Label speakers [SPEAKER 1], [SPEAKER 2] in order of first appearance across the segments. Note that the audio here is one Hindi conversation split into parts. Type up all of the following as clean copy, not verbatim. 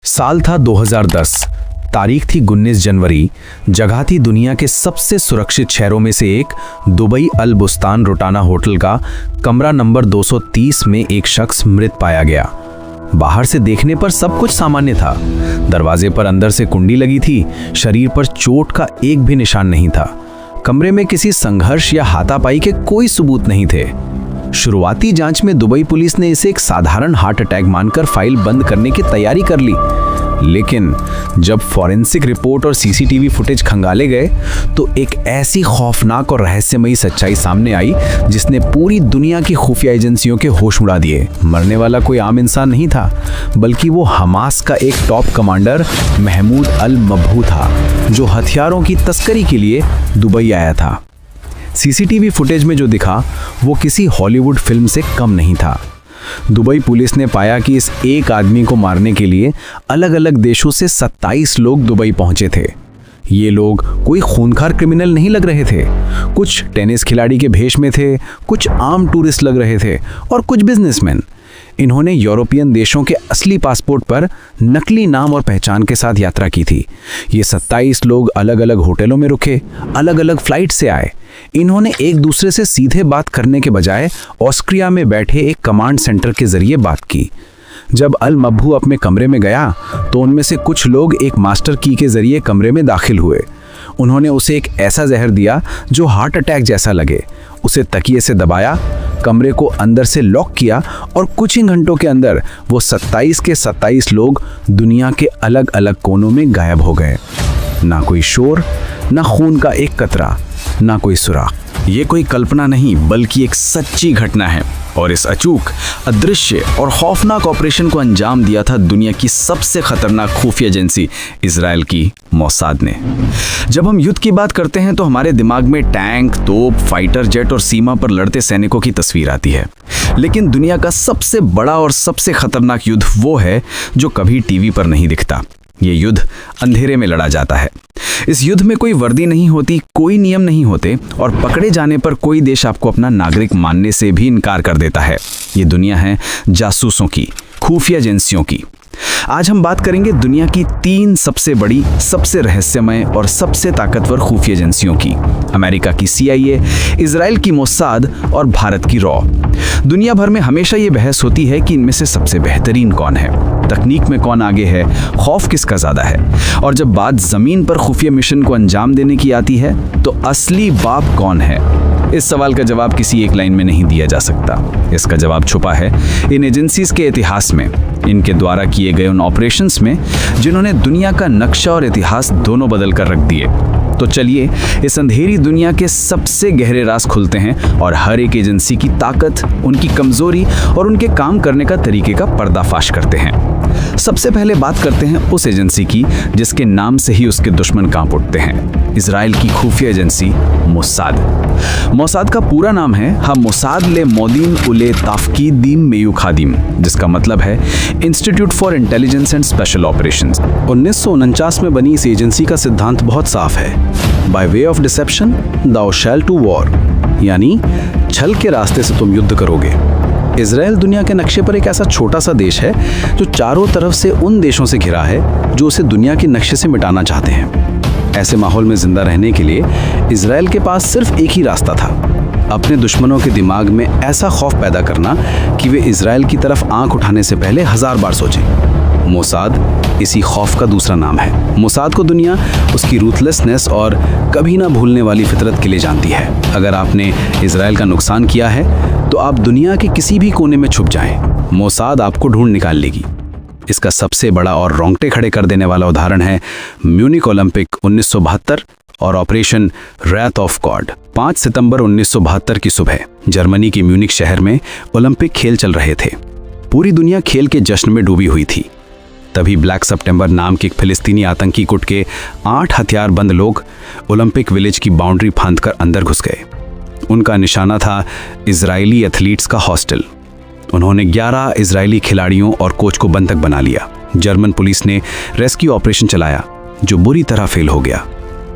[SPEAKER 1] साल था 2010। तारीख थी 19 जनवरी। जगह थी दुनिया के सबसे सुरक्षित शहरों में से एक, दुबई अल बुस्तान रोटाना होटल का कमरा नंबर 230 में एक शख्स मृत पाया गया। बाहर से देखने पर सब कुछ सामान्य था। दरवाजे पर अंदर से कुंडी लगी थी, शरीर पर चोट का एक भी निशान नहीं था। कमरे में किसी संघर्ष या हाथापाई के कोई सबूत नहीं थे। शुरुआती जांच में दुबई पुलिस ने इसे एक साधारण हार्ट अटैक मानकर फाइल बंद करने की तैयारी कर ली, लेकिन जब फॉरेंसिक रिपोर्ट और सीसीटीवी फुटेज खंगाले गए तो एक ऐसी खौफनाक और रहस्यमयी सच्चाई सामने आई जिसने पूरी दुनिया की खुफिया एजेंसियों के होश उड़ा दिए। मरने वाला कोई आम इंसान नहीं था, बल्कि वो हमास का एक टॉप कमांडर महमूद अल मबहू था, जो हथियारों की तस्करी के लिए दुबई आया था। सीसीटीवी फुटेज में जो दिखा वो किसी हॉलीवुड फिल्म से कम नहीं था। दुबई पुलिस ने पाया कि इस एक आदमी को मारने के लिए अलग अलग देशों से 27 लोग दुबई पहुंचे थे। ये लोग कोई खूंखार क्रिमिनल नहीं लग रहे थे। कुछ टेनिस खिलाड़ी के भेष में थे, कुछ आम टूरिस्ट लग रहे थे और कुछ बिजनेसमैन। इन्होंने यूरोपियन देशों के असली पासपोर्ट पर नकली नाम और पहचान के साथ यात्रा की थी। ये 27 लोग अलग अलग होटलों में रुके, अलग अलग फ्लाइट से आए। इन्होंने एक दूसरे से सीधे बात करने के बजाय ऑस्ट्रिया में बैठे एक कमांड सेंटर के जरिए बात की। जब अल मबहू अपने कमरे में गया तो उनमें से कुछ लोग एक मास्टर की के जरिए कमरे में दाखिल हुए। उन्होंने उसे एक ऐसा जहर दिया जो हार्ट अटैक जैसा लगे। उसे तकिए से दबाया, कमरे को अंदर से लॉक किया और कुछ ही घंटों के अंदर वो 27 के 27 लोग दुनिया के अलग अलग कोनों में गायब हो गए। ना कोई शोर, ना खून का एक कतरा, ना कोई सुराग। ये कोई कल्पना नहीं बल्कि एक सच्ची घटना है, और इस अचूक, अदृश्य और खौफनाक ऑपरेशन को अंजाम दिया था दुनिया की सबसे खतरनाक खुफिया एजेंसी इजराइल की मोसाद ने। जब हम युद्ध की बात करते हैं तो हमारे दिमाग में टैंक, तोप, फाइटर जेट और सीमा पर लड़ते सैनिकों की तस्वीर आती है, लेकिन दुनिया का सबसे बड़ा और सबसे खतरनाक युद्ध वो है जो कभी टीवी पर नहीं दिखता। ये युद्ध अंधेरे में लड़ा जाता है। इस युद्ध में कोई वर्दी नहीं होती, कोई नियम नहीं होते, और पकड़े जाने पर कोई देश आपको अपना नागरिक मानने से भी इनकार कर देता है। ये दुनिया है जासूसों की, खुफिया एजेंसियों की। आज हम बात करेंगे दुनिया की 3 सबसे बड़ी, सबसे रहस्यमय और सबसे ताकतवर खुफिया एजेंसियों की। अमेरिका की CIA, इजराइल की मोसाद और भारत की रॉ। दुनिया भर में हमेशा ये बहस होती है कि इनमें से सबसे बेहतरीन कौन है, तकनीक में कौन आगे है, खौफ किसका ज्यादा है। और जब बात जमीन पर खुफिया मिशन को अंजाम देने की आती है तो असली बाप कौन है? इस सवाल का जवाब किसी एक लाइन में नहीं दिया जा सकता। इसका जवाब छुपा है इन एजेंसीज के इतिहास में, इनके द्वारा किए गए उन ऑपरेशंस में जिन्होंने दुनिया का नक्शा और इतिहास दोनों बदल कर रख दिए। तो चलिए इस अंधेरी दुनिया के सबसे गहरे राज खुलते हैं और हर एक एजेंसी की ताकत, उनकी कमजोरी और उनके काम करने का तरीके का पर्दाफाश करते हैं। सबसे पहले बात करते हैं उस एजेंसी की जिसके नाम से ही उसके दुश्मन कांप उठते हैं, इजराइल की खुफिया एजेंसी मोसाद। मोसाद का पूरा नाम है मोसाद ले मोदीन उले ताफकीदीम मेयुखादीम, जिसका मतलब है institute for intelligence and special operations. 1949 में बनी इस एजेंसी का सिद्धांत बहुत साफ है, by way of deception thou shalt do war, यानी छल के रास्ते से तुम युद्ध करोगे। इजराइल दुनिया के नक्शे पर एक ऐसा छोटा सा देश है जो चारों तरफ से उन देशों से घिरा है जो उसे दुनिया के नक्शे से मिटाना चाहते हैं। ऐसे माहौल में जिंदा रहने के लिए इजराइल के पास सिर्फ एक ही रास्ता था, अपने दुश्मनों के दिमाग में ऐसा खौफ पैदा करना कि वे इजराइल की तरफ आंख उठाने से पहले 1000 बार सोचें। मोसाद इसी खौफ का दूसरा नाम है। मोसाद को दुनिया उसकी रूथलेसनेस और कभी ना भूलने वाली फितरत के लिए जानती है। अगर आपने इजराइल का नुकसान किया है तो आप दुनिया के किसी भी कोने में छुप जाएं, मोसाद आपको ढूंढ निकाल लेगी। इसका सबसे बड़ा और रोंगटे खड़े कर देने वाला उदाहरण है म्यूनिक ओलंपिक 1972 और ऑपरेशन रैथ ऑफ गॉड। 5 सितंबर 1972 की सुबह जर्मनी के म्यूनिक शहर में ओलंपिक खेल चल रहे थे। पूरी दुनिया खेल के जश्न में डूबी हुई थी। तभी ब्लैक सितंबर नाम के एक फिलिस्तीनी आतंकी गुट के 8 हथियारबंद लोग ओलंपिक विलेज की बाउंड्री फांदकर अंदर घुस गए। उनका निशाना था इजरायली एथलीट्स का हॉस्टल। उन्होंने 11 इजरायली खिलाड़ियों और कोच को बंधक बना लिया। जर्मन पुलिस ने रेस्क्यू ऑपरेशन चलाया जो बुरी तरह फेल हो गया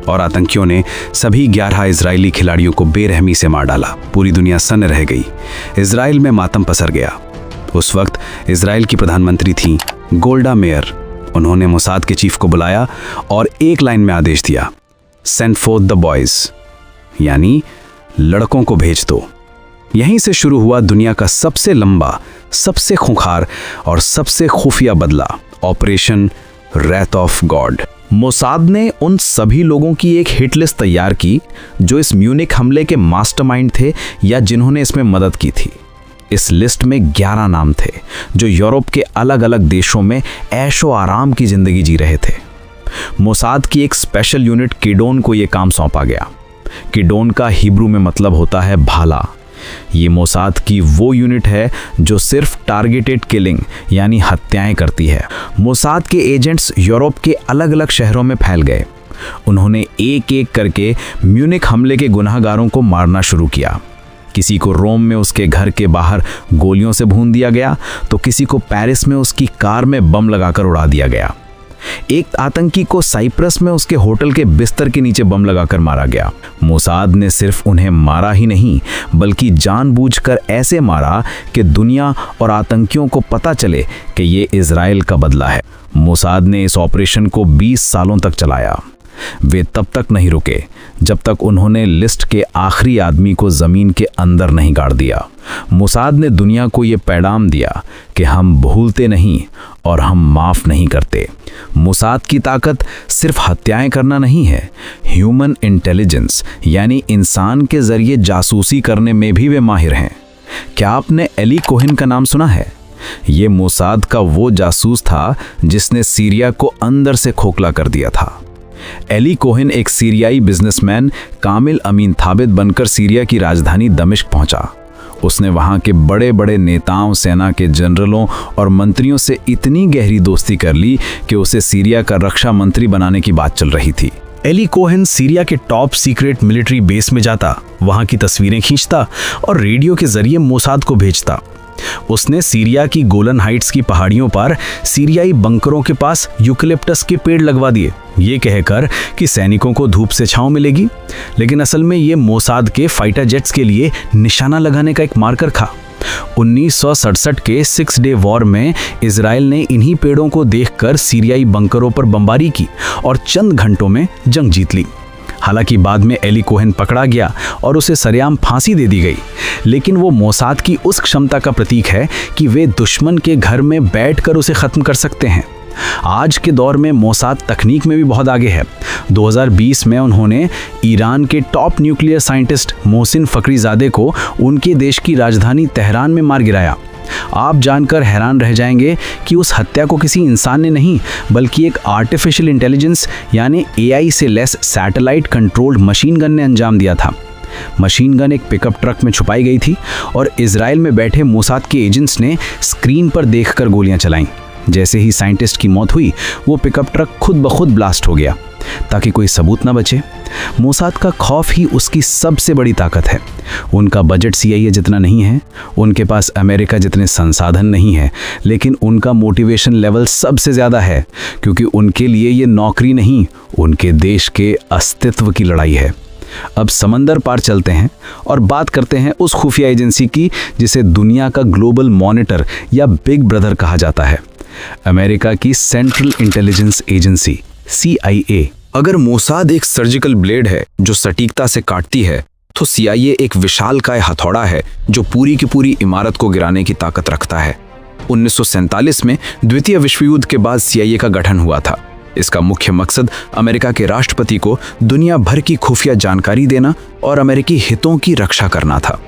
[SPEAKER 1] और आतंकियों ने सभी 11 इजरायली खिलाड़ियों को बेरहमी से मार डाला। पूरी दुनिया सन्न रह गई। इजराइल में मातम पसर गया। उस वक्त इजराइल की प्रधानमंत्री थी गोल्डा मेयर
[SPEAKER 2] उन्होंने मोसाद के चीफ को बुलाया और एक लाइन में आदेश दिया, सेंड फोर्थ द बॉयज, यानी लड़कों को भेज दो। यहीं से शुरू हुआ दुनिया का सबसे लंबा, सबसे खूंखार और सबसे खुफिया बदला, operation wrath of God.
[SPEAKER 1] Mossad ने उन सभी लोगों की एक हिट लिस्ट तैयार की जो इस म्यूनिख हमले के मास्टरमाइंड थे या जिन्होंने इसमें मदद की थी। इस लिस्ट में 11 नाम थे जो यूरोप के अलग अलग देशों में ऐशो आराम की जिंदगी जी रहे थे। मोसाद की एक स्पेशल यूनिट किडोन को यह काम सौंपा गया। किडोन का हिब्रू में मतलब होता है भाला। ये मोसाद की वो यूनिट है जो सिर्फ टारगेटेड किलिंग यानी हत्याएं करती है। मोसाद के एजेंट्स यूरोप के अलग अलग शहरों में फैल गए। उन्होंने एक एक करके म्यूनिख हमले के गुनहगारों को मारना शुरू किया। किसी को रोम में उसके घर के बाहर गोलियों से भून दिया गया तो किसी को पेरिस में उसकी कार में बम लगाकर उड़ा दिया गया। एक आतंकी को साइप्रस में उसके होटल के बिस्तर के नीचे बम लगाकर मारा गया। मोसाद ने सिर्फ उन्हें मारा ही नहीं बल्कि जानबूझकर ऐसे मारा कि दुनिया और आतंकियों को पता चले कि ये इजराइल का बदला है। मोसाद ने इस ऑपरेशन को 20 सालों तक चलाया। वे तब तक नहीं रुके जब तक उन्होंने लिस्ट के आखिरी आदमी को जमीन के अंदर नहीं गाड़ दिया। मोसाद ने दुनिया को ये पैगाम दिया कि हम भूलते नहीं और हम माफ नहीं करते। मोसाद की ताकत सिर्फ हत्याएं करना नहीं है, ह्यूमन इंटेलिजेंस यानी इंसान के जरिए जासूसी करने में भी वे माहिर हैं। क्या आपने एली कोहेन का नाम सुना है? ये मोसाद का वो जासूस था जिसने सीरिया को अंदर से खोखला कर दिया था। एली कोहेन एक सीरियाई बिजनेसमैन कामिल अमीन थाबित बनकर सीरिया की राजधानी दमिश्क पहुंचा। उसने वहां के बड़े बड़े नेताओं, सेना के जनरलों और मंत्रियों से इतनी गहरी दोस्ती कर ली कि उसे सीरिया का रक्षा मंत्री बनाने की बात चल रही थी। एली कोहेन सीरिया के टॉप सीक्रेट मिलिट्री बेस में जाता, वहां की तस्वीरें खींचता और रेडियो के जरिए मोसाद को भेजता। उसने सीरिया की गोलन हाइट्स की पहाड़ियों पर सीरियाई बंकरों के पास यूकलिप्टस के पेड़ लगवा दिए, ये कहकर कि सैनिकों को धूप से छांव मिलेगी। लेकिन असल में ये मोसाद के फाइटर जेट्स के लिए निशाना लगाने का एक मार्कर था। 1967 के 6 डे वॉर में इजराइल ने इन्हीं पेड़ों को देखकर सीरियाई बंकरों पर बमबारी की और चंद घंटों में जंग जीत ली। हालांकि बाद में एली कोहेन पकड़ा गया और उसे सरेआम फांसी दे दी गई, लेकिन वो मोसाद की उस क्षमता का प्रतीक है कि वे दुश्मन के घर में बैठकर उसे खत्म कर सकते हैं। आज के दौर में मोसाद तकनीक में भी बहुत आगे है। 2020 में उन्होंने ईरान के top nuclear scientist Mohsin Fakhrizadeh को उनके देश की राजधानी तेहरान में मार गिराया। आप जानकर हैरान रह जाएंगे कि उस हत्या को किसी इंसान ने नहीं बल्कि एक आर्टिफिशियल इंटेलिजेंस यानी एआई से less satellite controlled machine gun ने अंजाम दिया था। मशीन गन एक पिकअप ट्रक में छुपाई गई थी और इजराइल में बैठे मोसाद के एजेंट्स ने स्क्रीन पर देखकर गोलियां चलाईं। जैसे ही साइंटिस्ट की मौत हुई, वो पिकअप ट्रक खुद ब खुद ब्लास्ट हो गया ताकि कोई सबूत ना बचे। मोसाद का खौफ ही उसकी सबसे बड़ी ताकत है। उनका बजट CIA जितना नहीं है, उनके पास अमेरिका जितने संसाधन नहीं है, लेकिन उनका मोटिवेशन लेवल सबसे ज़्यादा है, क्योंकि उनके लिए ये नौकरी नहीं, उनके देश के अस्तित्व की लड़ाई है। अब समंदर पार चलते हैं और बात करते हैं उस खुफिया एजेंसी की जिसे दुनिया का ग्लोबल मॉनिटर या बिग ब्रदर कहा जाता है, अमेरिका की सेंट्रल इंटेलिजेंस एजेंसी CIA। अगर मोसाद एक सर्जिकल ब्लेड है जो सटीकता से काटती है, तो CIA एक विशालकाय हथौड़ा है जो पूरी की पूरी इमारत को गिराने की ताकत रखता है। 1947 में द्वितीय विश्व युद्ध के बाद CIA का गठन हुआ था। इसका मुख्य मकसद अमेरिका के राष्ट्रपति को दुनिया भर की खुफिया जानकारी देना और अमेरिकी हितों की रक्षा करना था।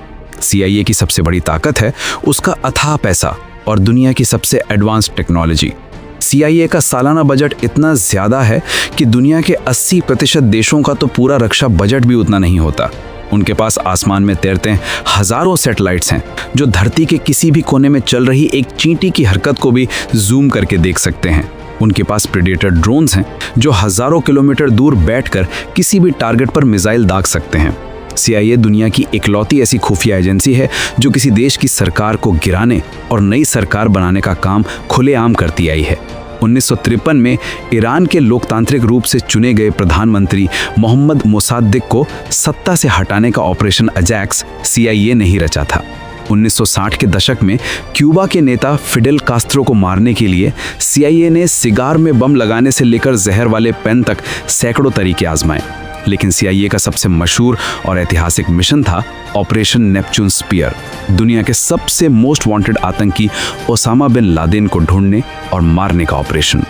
[SPEAKER 1] CIA की सबसे बड़ी ताकत है उसका अथाह पैसा और दुनिया की सबसे एडवांस टेक्नोलॉजी। CIA का सालाना बजट इतना ज़्यादा है कि दुनिया के 80% देशों का तो पूरा रक्षा बजट भी उतना नहीं होता। उनके पास आसमान में तैरते हजारों सैटेलाइट्स हैं जो धरती के किसी भी कोने में चल रही एक चींटी की हरकत को भी जूम करके देख सकते हैं। उनके पास प्रेडेटर ड्रोन्स हैं जो हजारों किलोमीटर दूर बैठकर किसी भी टारगेट पर मिसाइल दाग सकते हैं। CIA दुनिया की इकलौती ऐसी खुफिया एजेंसी है जो किसी देश की सरकार को गिराने और नई सरकार बनाने का काम खुलेआम करती आई है। 1953 में ईरान के लोकतांत्रिक रूप से चुने गए प्रधानमंत्री मोहम्मद मोसाद्देक को सत्ता से हटाने का ऑपरेशन अजैक्स CIA ने ही रचा था।
[SPEAKER 2] 1960 के दशक में क्यूबा के नेता फिडेल कास्त्रो को मारने के लिए CIA ने सिगार में बम लगाने से लेकर जहर वाले पेन तक सैकड़ों तरीके आजमाए। लेकिन CIA का सबसे मशहूर और ऐतिहासिक मिशन था ऑपरेशन नेपच्यून स्पीयर, दुनिया के सबसे मोस्ट वांटेड आतंकी ओसामा बिन लादेन को ढूंढने और मारने का ऑपरेशन।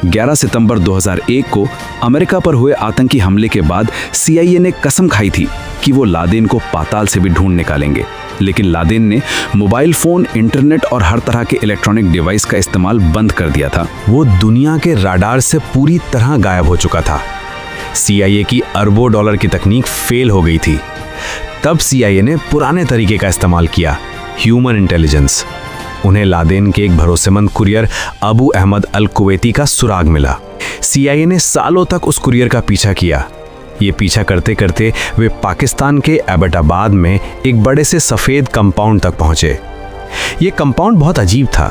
[SPEAKER 2] 11 सितंबर 2001 को अमेरिका पर हुए आतंकी हमले के बाद CIA ने कसम खाई थी कि वो लादेन को पाताल से भी ढूंढ निकालेंगे। लेकिन लादेन ने मोबाइल फोन, इंटरनेट और हर तरह के इलेक्ट्रॉनिक डिवाइस का इस्तेमाल बंद कर दिया था।
[SPEAKER 1] वो दुनिया के राडार से पूरी तरह गायब हो चुका था। CIA की अरबों डॉलर की तकनीक फेल हो गई थी। तब CIA ने पुराने तरीके का इस्तेमाल किया, ह्यूमन इंटेलिजेंस। उन्हें लादेन के एक भरोसेमंद कुरियर अबू अहमद अल कुवैती का सुराग मिला। CIA ने सालों तक उस कुरियर का पीछा किया। ये पीछा करते करते वे पाकिस्तान के एबटाबाद में एक बड़े से सफ़ेद कंपाउंड तक पहुंचे। ये कंपाउंड बहुत अजीब था।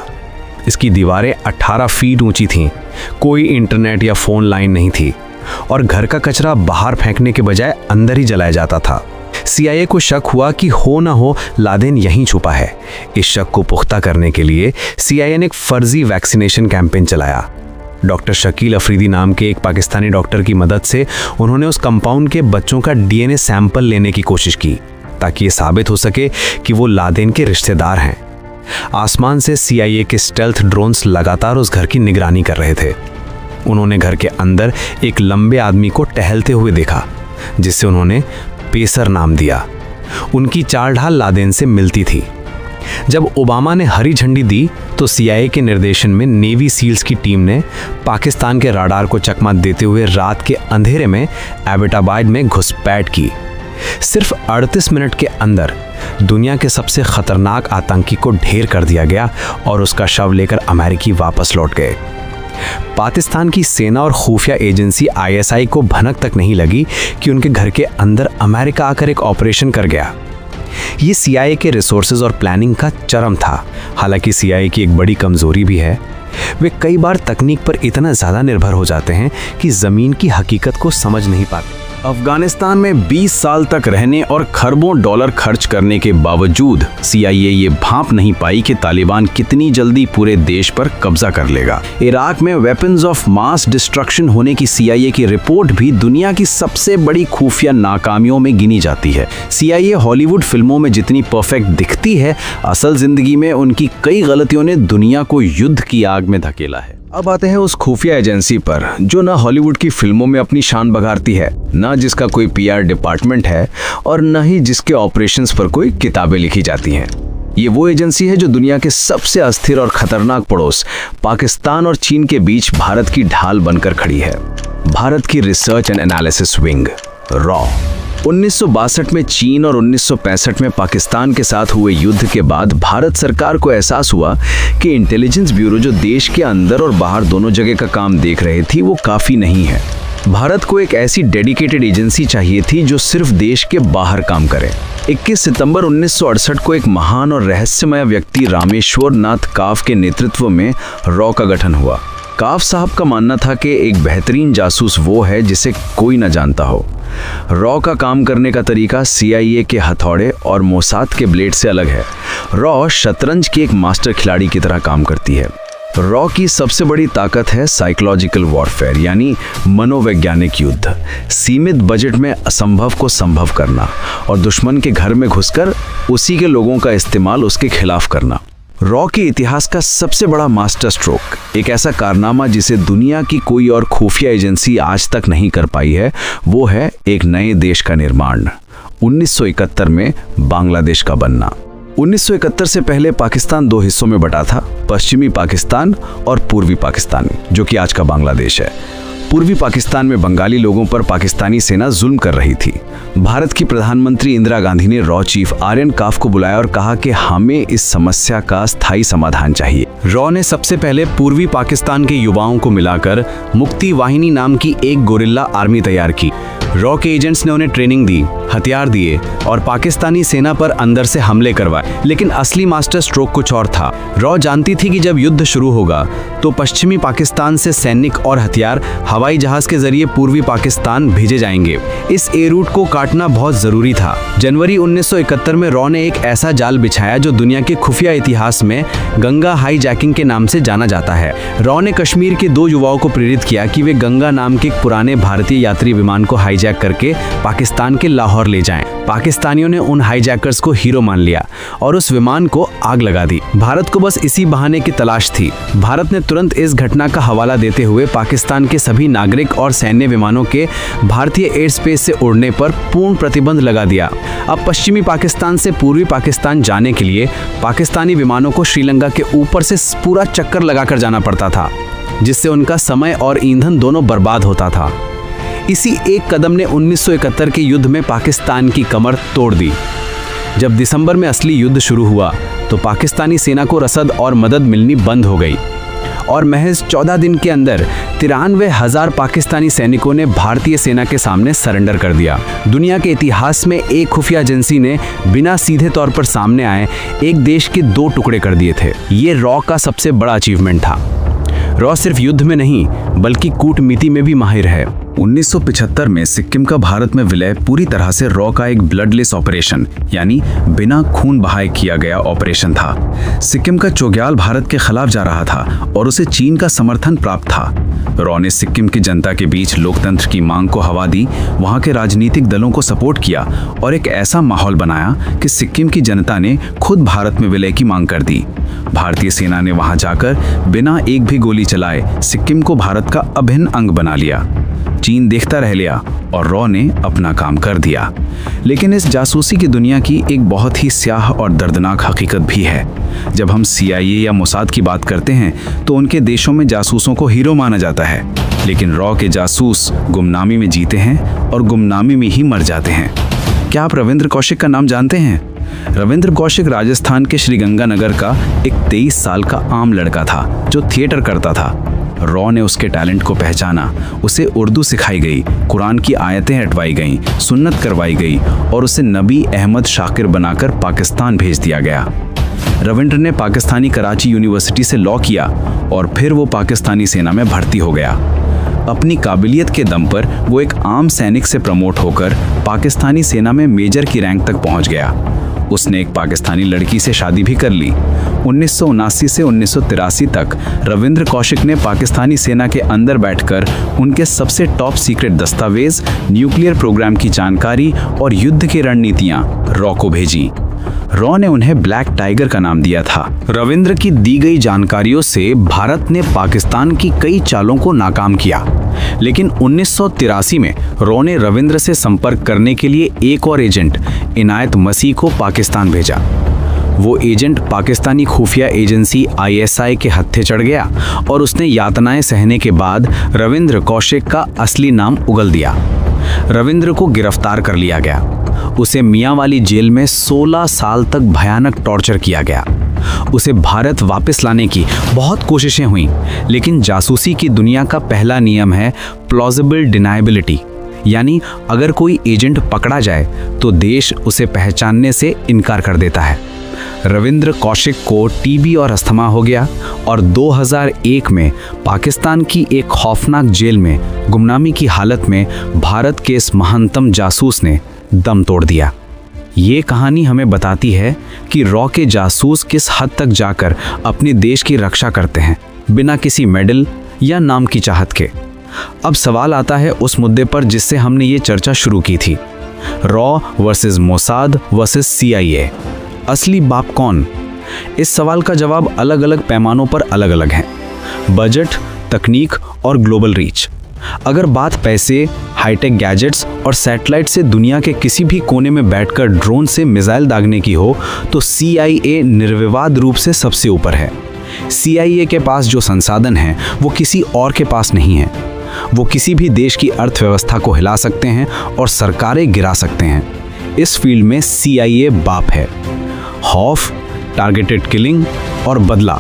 [SPEAKER 1] इसकी दीवारें 18 फीट ऊंची थीं, कोई इंटरनेट या फ़ोन लाइन नहीं थी और घर का कचरा बाहर फेंकने के बजाय अंदर ही जलाया जाता था। CIA को शक हुआ कि हो ना हो लादेन यहीं छुपा है। इस शक को पुख्ता करने के लिए CIA ने एक फर्जी वैक्सीनेशन कैंपेन चलाया। डॉक्टर शकील अफरीदी नाम के एक पाकिस्तानी डॉक्टर की मदद से उन्होंने उस कंपाउंड के बच्चों का DNA सैंपल लेने की कोशिश की ताकि ये साबित हो सके कि वो लादेन के रिश्तेदार हैं। आसमान से CIA के स्टेल्थ ड्रोन्स लगातार उस घर की निगरानी कर रहे थे। उन्होंने घर के अंदर एक लंबे आदमी को टहलते हुए देखा, जिसे उन्होंने पेसर नाम दिया। उनकी चाल ढाल लादेन से मिलती थी। जब ओबामा ने हरी झंडी दी तो CIA के निर्देशन में नेवी सील्स की टीम ने पाकिस्तान के राडार को चकमा देते हुए रात के अंधेरे में एबटाबाद में घुसपैठ की। सिर्फ 38 मिनट के अंदर दुनिया के सबसे खतरनाक आतंकी को ढेर कर दिया गया और उसका शव लेकर अमेरिकी वापस लौट गए। पाकिस्तान की सेना और खुफिया एजेंसी ISI को भनक तक नहीं लगी कि उनके घर के अंदर अमेरिका आकर एक ऑपरेशन कर गया। ये CIA के रिसोर्सेज और प्लानिंग का चरम था। हालांकि CIA की एक बड़ी कमजोरी भी है, वे कई बार तकनीक पर इतना ज़्यादा निर्भर हो जाते हैं कि ज़मीन की हकीकत को समझ नहीं पाते।
[SPEAKER 2] अफगानिस्तान में 20 साल तक रहने और खरबों डॉलर खर्च करने के बावजूद CIA ये भांप नहीं पाई कि तालिबान कितनी जल्दी पूरे देश पर कब्जा कर लेगा। इराक में वेपन्स ऑफ मास डिस्ट्रक्शन होने की CIA की रिपोर्ट भी दुनिया की सबसे बड़ी खुफिया नाकामियों में गिनी जाती है। CIA हॉलीवुड फिल्मों में जितनी परफेक्ट दिखती है, असल जिंदगी में उनकी कई गलतियों ने दुनिया को युद्ध की आग में धकेला है। अब आते हैं उस खुफिया एजेंसी पर जो ना हॉलीवुड की फिल्मों में अपनी शान बघारती है, ना जिसका कोई PR डिपार्टमेंट है और न ही जिसके ऑपरेशंस पर कोई किताबें लिखी जाती हैं। ये वो एजेंसी है जो दुनिया के सबसे अस्थिर और खतरनाक पड़ोस पाकिस्तान और चीन के बीच भारत की ढाल बनकर खड़ी है। भारत की research and analysis wing, raw. 1962 में चीन और 1965 में पाकिस्तान के साथ हुए युद्ध के बाद भारत सरकार को एहसास हुआ कि इंटेलिजेंस ब्यूरो जो देश के अंदर और बाहर दोनों जगह का काम देख रही थी वो काफ़ी नहीं है। भारत को एक ऐसी डेडिकेटेड एजेंसी चाहिए थी जो सिर्फ देश के बाहर काम करे। 21 सितंबर 1968 को एक महान और रहस्यमय व्यक्ति रामेश्वर नाथ काफ के नेतृत्व में रॉ का गठन हुआ। काफ साहब का मानना था कि एक बेहतरीन जासूस वो है जिसे कोई न जानता हो। रॉ का काम करने का तरीका CIA के हथौड़े और मोसाद के ब्लेड से अलग है। रॉ शतरंज की एक मास्टर खिलाड़ी की तरह काम करती है। रॉ की सबसे बड़ी ताकत है साइकोलॉजिकल वॉरफेयर, यानी मनोवैज्ञानिक युद्ध। सीमित बजट में असंभव को संभव करना और दुश्मन के घर में घुसकर उसी के लोगों का इस्तेमाल उसके खिलाफ करना। रॉ के इतिहास का सबसे बड़ा मास्टर स्ट्रोक, एक ऐसा कारनामा जिसे दुनिया की कोई और खुफिया एजेंसी आज तक नहीं कर पाई है, वो है एक नए देश का निर्माण। 1971 में बांग्लादेश का बनना। 1971 से पहले पाकिस्तान दो हिस्सों में बटा था, पश्चिमी पाकिस्तान और पूर्वी पाकिस्तान, जो कि आज का बांग्लादेश है। पूर्वी पाकिस्तान में बंगाली लोगों पर पाकिस्तानी सेना जुल्म कर रही थी। भारत की प्रधानमंत्री इंदिरा गांधी ने रॉ चीफ आर्यन काफ को बुलाया और कहा कि हमें इस समस्या का स्थायी समाधान चाहिए। रॉ ने सबसे पहले पूर्वी पाकिस्तान के युवाओं को मिलाकर मुक्ति वाहिनी नाम की एक गोरिल्ला आर्मी तैयार की। रॉ के एजेंट्स ने उन्हें ट्रेनिंग दी हथियार दिए और पाकिस्तानी सेना पर अंदर से हमले करवाए। लेकिन असली मास्टर स्ट्रोक कुछ और था। रॉ जानती थी कि जब युद्ध शुरू होगा तो पश्चिमी पाकिस्तान से सैनिक और हथियार हवाई जहाज के जरिए पूर्वी पाकिस्तान भेजे जाएंगे। इस ए रूट को काटना बहुत जरूरी था। जनवरी 1971 में रॉ ने एक ऐसा जाल बिछाया जो दुनिया के खुफिया इतिहास में गंगा हाईजैकिंग के नाम से जाना जाता है। रॉ ने कश्मीर के 2 युवाओं को प्रेरित किया कि वे गंगा नाम के एक पुराने भारतीय यात्री विमान को हाईजैक करके पाकिस्तान के लाहौर ले जाएं। पाकिस्तानियों ने उन हाईजैकर्स को हीरो मान लिया और उस विमान को आग लगा दी। भारत को बस इसी बहाने की तलाश थी। भारत ने तुरंत इस घटना का हवाला देते हुए पाकिस्तान के सभी नागरिक और सैन्य विमानों के भारतीय एयर स्पेस से उड़ने पर पूर्ण प्रतिबंध लगा दिया। अब पश्चिमी पाकिस्तान से पूर्वी पाकिस्तान जाने के लिए पाकिस्तानी विमानों को श्रीलंका के ऊपर से पूरा चक्कर लगाकर जाना पड़ता था, जिससे उनका समय और ईंधन दोनों बर्बाद होता था। इसी एक कदम ने 1971 के युद्ध में पाकिस्तान की कमर तोड़ दी। जब दिसंबर में असली युद्ध शुरू हुआ तो पाकिस्तानी सेना को रसद और मदद मिलनी बंद हो गई और महज 14 दिन के अंदर 93,000 पाकिस्तानी सैनिकों ने भारतीय सेना के सामने सरेंडर कर दिया। दुनिया के इतिहास में एक खुफिया एजेंसी ने बिना सीधे तौर पर सामने आए एक देश के 2 टुकड़े कर दिए थे। ये रॉ का सबसे बड़ा अचीवमेंट था। रॉ सिर्फ युद्ध में नहीं बल्कि कूटनीति में भी माहिर है।
[SPEAKER 1] 1975 में सिक्किम का भारत में विलय पूरी तरह से रॉ का एक ब्लडलेस ऑपरेशन यानी बिना खून बहाए किया गया ऑपरेशन था। सिक्किम का चोग्याल भारत के खिलाफ जा रहा था और उसे चीन का समर्थन प्राप्त था। रॉ ने सिक्किम की जनता के बीच लोकतंत्र की मांग को हवा दी, वहां के राजनीतिक दलों को सपोर्ट किया और एक ऐसा माहौल बनाया कि सिक्किम की जनता ने खुद भारत में विलय की मांग कर दी। भारतीय सेना ने वहां जाकर बिना एक भी गोली चलाए सिक्किम को भारत का अभिन्न अंग बना लिया। चीन देखता रह लिया और रॉ ने अपना काम कर दिया। लेकिन इस जासूसी की दुनिया की एक बहुत ही स्याह और दर्दनाक हकीकत भी है। जब हम CIA या मोसाद की बात करते हैं तो उनके देशों में जासूसों को हीरो माना जाता है, लेकिन रॉ के जासूस गुमनामी में जीते हैं और गुमनामी में ही मर जाते हैं। क्या आप रविंद्र कौशिक का नाम जानते हैं? रविंद्र कौशिक राजस्थान के श्रीगंगानगर का एक 23 साल का आम लड़का था जो थिएटर करता था। रॉ ने उसके टैलेंट को पहचाना, उसे उर्दू सिखाई गई, कुरान की आयतें हटवाई गईं, सुन्नत करवाई गई और उसे नबी अहमद शाकिर बनाकर पाकिस्तान भेज दिया गया। रविंद्र ने पाकिस्तानी कराची यूनिवर्सिटी से लॉ किया और फिर वो पाकिस्तानी सेना में भर्ती हो गया। अपनी काबिलियत के दम पर वो एक आम सैनिक से प्रमोट होकर पाकिस्तानी सेना में मेजर की रैंक तक पहुंच गया। उसने एक पाकिस्तानी लड़की से शादी भी कर ली। 1979 से 1983 तक रविंद्र कौशिक ने पाकिस्तानी सेना के अंदर बैठकर उनके सबसे टॉप सीक्रेट दस्तावेज, न्यूक्लियर प्रोग्राम की जानकारी और युद्ध की रणनीतियां रॉ को भेजी। रॉ ने उन्हें ब्लैक टाइगर का नाम दिया था। रविंद्र की दी गई जानकारियों से भारत ने पाकिस्तान की कई चालों को नाकाम किया, लेकिन 1983 में रॉ ने रविंद्र से संपर्क करने के लिए एक और एजेंट इनायत मसीह को पाकिस्तान भेजा। वो एजेंट पाकिस्तानी खुफिया एजेंसी ISI के हत्थे चढ़ गया और उसने यातनाएं सहने के बाद रविंद्र कौशिक का असली नाम उगल दिया। रविंद्र को गिरफ्तार कर लिया गया। उसे मियांवाली जेल में 16 साल तक भयानक टॉर्चर किया गया। उसे भारत वापस लाने की बहुत कोशिशें हुईं, लेकिन जासूसी की दुनिया का पहला नियम है प्लॉजिबल डिनायबिलिटी, यानी अगर कोई एजेंट पकड़ा जाए तो देश उसे पहचानने से इनकार कर देता है। रविंद्र कौशिक को TB और अस्थमा हो गया और 2001 में पाकिस्तान की एक खौफनाक जेल में गुमनामी की हालत में भारत के इस महानतम जासूस ने दम तोड़ दिया। ये कहानी हमें बताती है कि रॉ के जासूस किस हद तक जाकर अपने देश की रक्षा करते हैं बिना किसी मेडल या नाम की चाहत के। अब सवाल आता है उस मुद्दे पर जिससे हमने ये चर्चा शुरू की थी, raw versus Mossad versus CIA। असली बाप कौन? इस सवाल का जवाब अलग अलग पैमानों पर अलग अलग है। बजट, तकनीक और ग्लोबल रीच। अगर बात पैसे, हाईटेक गैजेट्स और सैटेलाइट से दुनिया के किसी भी कोने में बैठकर ड्रोन से मिसाइल दागने की हो तो CIA निर्विवाद रूप से सबसे ऊपर है। CIA के पास जो संसाधन हैं वो किसी और के पास नहीं है। वो किसी भी देश की अर्थव्यवस्था को हिला सकते हैं और सरकारें गिरा सकते हैं। इस फील्ड में CIA बाप है। खौफ, टारगेटेड किलिंग और बदला,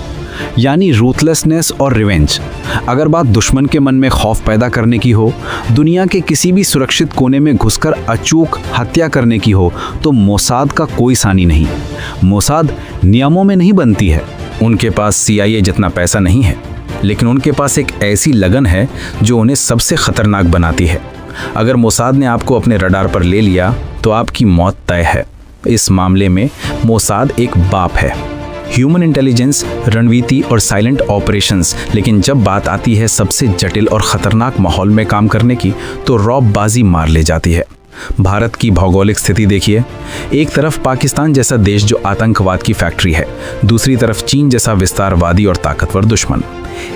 [SPEAKER 2] यानी रूथलेसनेस और रिवेंज। अगर बात दुश्मन के मन में खौफ पैदा करने की हो, दुनिया के किसी भी सुरक्षित कोने में घुसकर अचूक हत्या करने की हो, तो मोसाद का कोई सानी नहीं। मोसाद नियमों में नहीं बनती है। उनके पास CIA जितना पैसा नहीं है, लेकिन उनके पास एक ऐसी लगन है जो उन्हें सबसे खतरनाक बनाती है। अगर मोसाद ने आपको अपने रडार पर ले लिया तो आपकी मौत तय है। इस मामले में मोसाद एक बाप है। ह्यूमन इंटेलिजेंस, रणनीति और साइलेंट ऑपरेशंस, लेकिन जब बात आती है सबसे जटिल और खतरनाक माहौल में काम करने की, तो रौब बाजी मार ले जाती है। भारत की भौगोलिक स्थिति देखिए। एक तरफ पाकिस्तान जैसा देश जो आतंकवाद की फैक्ट्री है, दूसरी तरफ चीन जैसा विस्तारवादी और ताकतवर दुश्मन।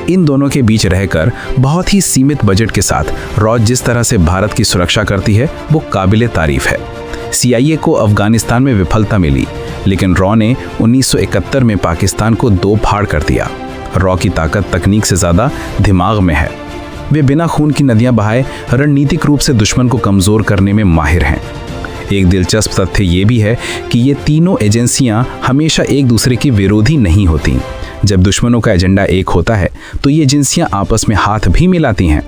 [SPEAKER 2] इन दोनों के बीच रहकर बहुत ही सीमित बजट के साथ रॉ जिस तरह से भारत की सुरक्षा करती है वो काबिले तारीफ है। CIA को अफगानिस्तान में विफलता मिली, लेकिन रॉ ने 1971 में पाकिस्तान को दो फाड़ कर दिया। रॉ की ताकत तकनीक से ज़्यादा दिमाग में है। वे बिना खून की नदियां बहाए रणनीतिक रूप से दुश्मन को कमज़ोर करने में माहिर हैं। एक दिलचस्प तथ्य ये भी है कि ये तीनों एजेंसियां हमेशा एक दूसरे की विरोधी नहीं होती। जब दुश्मनों का एजेंडा एक होता है तो ये एजेंसियां आपस में हाथ भी मिलाती हैं।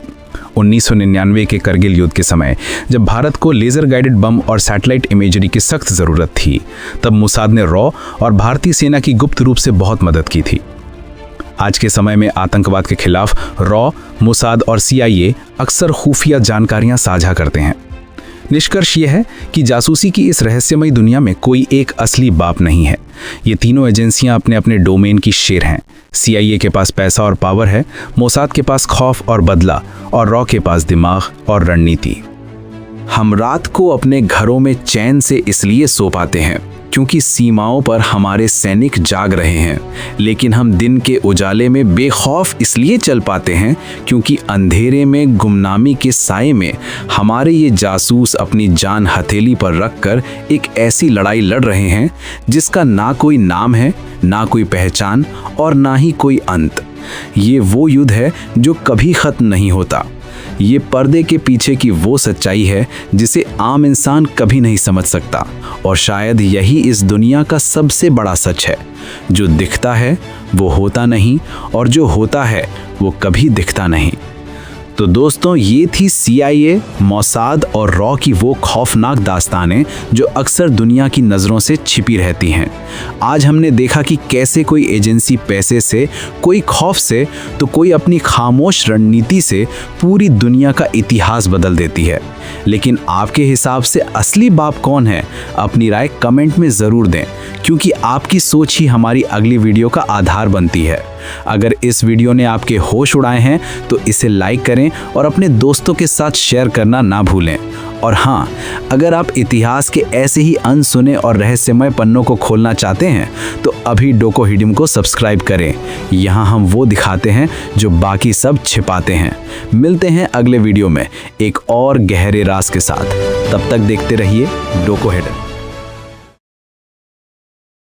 [SPEAKER 2] 1999 के करगिल युद्ध के समय जब भारत को लेज़र गाइडेड बम और सैटेलाइट इमेजरी की सख्त ज़रूरत थी, तब मोसाद ने रॉ और भारतीय सेना की गुप्त रूप से बहुत मदद की थी। आज के समय में आतंकवाद के खिलाफ रॉ, मोसाद और CIA अक्सर खुफिया जानकारियां साझा करते हैं। निष्कर्ष यह है कि जासूसी की इस रहस्यमयी दुनिया में कोई एक असली बाप नहीं है। ये तीनों एजेंसियां अपने अपने डोमेन की शेर हैं। CIA के पास पैसा और पावर है, मोसाद के पास खौफ और बदला, और रॉ के पास दिमाग और रणनीति। हम रात को अपने घरों में चैन से इसलिए सो पाते हैं क्योंकि सीमाओं पर हमारे सैनिक जाग रहे हैं, लेकिन हम दिन के उजाले में बेखौफ इसलिए चल पाते हैं क्योंकि अंधेरे में गुमनामी के साए में हमारे ये जासूस अपनी जान हथेली पर रखकर एक ऐसी लड़ाई लड़ रहे हैं जिसका ना कोई नाम है, ना कोई पहचान और ना ही कोई अंत। ये वो युद्ध है जो कभी खत्म नहीं होता। ये पर्दे के पीछे की वो सच्चाई है जिसे आम इंसान कभी नहीं समझ सकता, और शायद यही इस दुनिया का सबसे बड़ा सच है। जो दिखता है वो होता नहीं, और जो होता है वो कभी दिखता नहीं। तो दोस्तों, ये थी CIA, मोसाद और रॉ की वो खौफनाक दास्तानें जो अक्सर दुनिया की नज़रों से छिपी रहती हैं। आज हमने देखा कि कैसे कोई एजेंसी पैसे से, कोई खौफ से, तो कोई अपनी खामोश रणनीति से पूरी दुनिया का इतिहास बदल देती है। लेकिन आपके हिसाब से असली बाप कौन है? अपनी राय कमेंट में ज़रूर दें, क्योंकि आपकी सोच ही हमारी अगली वीडियो का आधार बनती है। अगर इस वीडियो ने आपके होश उड़ाए हैं तो इसे लाइक करें और अपने दोस्तों के साथ शेयर करना ना भूलें। और हाँ, अगर आप इतिहास के ऐसे ही अनसुने और रहस्यमय पन्नों को खोलना चाहते हैं तो अभी डोको हिडिम को सब्सक्राइब करें। यहाँ हम वो दिखाते हैं जो बाकी सब छिपाते हैं। मिलते हैं अगले वीडियो में एक और गहरे राज के साथ। तब तक देखते रहिए डोको हिडिम।